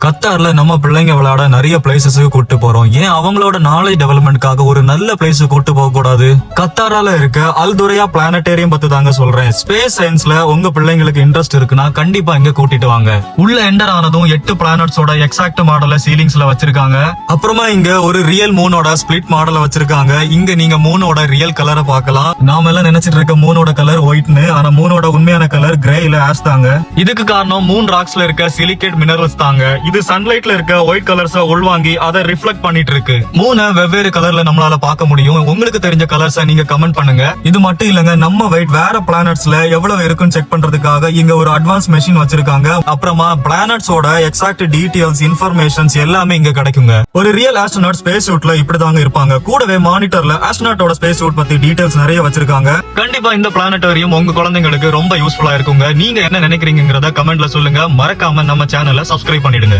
கத்தார்ல நம்ம பிள்ளைங்க விளையாட நிறைய பிளேசஸுக்கு கூட்டு போறோம். ஏன் அவங்களோட நாலேஜ் டெவலப்மெண்ட்காக ஒரு நல்ல பிளேஸ் கூட்டு போக கூடாது? கத்தாரால இருக்க அல்துரையா பிளானட்டேரியம் பத்தி தாங்க சொல்றேன். ஸ்பேஸ் சயின்ஸ்ல உங்க பிள்ளைங்களுக்கு இன்ட்ரெஸ்ட் இருக்குன்னா கண்டிப்பா இங்க கூட்டிட்டு வாங்க. உள்ள என்டர் ஆனதும் 8 பிளானட்ஸோட எக்ஸாக்ட் மாடல சீலிங்ஸ்ல வச்சிருக்காங்க. அப்புறமா இங்க ஒரு ரியல் மூனோட ஸ்பிளிட் மாடல வச்சிருக்காங்க. இங்க நீங்க மூனோட ரியல் கலரை பார்க்கலாம். நாம எல்லாம் நினைச்சிட்டு இருக்க மூனோட கலர் ஒயிட்னு, ஆனா மூனோட உண்மையான கலர் கிரேல ஆஷ் தாங்க. இதுக்கு காரணம் மூன் ராக்ஸ்ல இருக்க சிலிகேட் மினரல்ஸ் தாங்க. இது சன்லைட்ல இருக்க ஒயிட் கலர்ஸ உள்வாங்கி அதை ரிஃப்ளெக்ட் பண்ணிட்டு இருக்கு. மூணு வெவ்வேறு கலர்ல நம்மளால பார்க்க முடியும். உங்களுக்கு தெரிஞ்ச கலர்ஸ நீங்க கமெண்ட் பண்ணுங்க. இது மட்டும் இல்லங்க, நம்ம வெயிட் வேற பிளானட்ஸ்ல எவ்வளவு இருக்குன்னு செக் பண்றதுக்காக இங்க ஒரு அட்வான்ஸ் மெஷின் வச்சிருக்காங்க. அப்புறமா பிளானட்ஸோட எக்ஸாக்ட் டீடைல்ஸ் இன்ஃபர்மேஷன்ஸ் எல்லாமே இங்க கிடைக்குங்க. ஒரு ரியல் ஆஸ்ட்ரோநாட் ஸ்பேஸ் சூட்ல இப்படிதாங்க இருப்பாங்க. கூடவே மானிட்டர்ல ஆஸ்ட்ரோநாட்டோட ஸ்பேஸ் சூட் பத்தி டீடைல்ஸ் நிறைய வச்சிருக்காங்க. கண்டிப்பா இந்த பிளானட்டோரியம் உங்க குழந்தைங்களுக்கு ரொம்ப யூஸ்ஃபுல்லா இருக்குங்க. நீங்க என்ன நினைக்கிறீங்கறத கமெண்ட்ல சொல்லுங்க. மறக்காம நம்ம சேனலை சப்ஸ்கிரைப் பண்ணிடுங்க.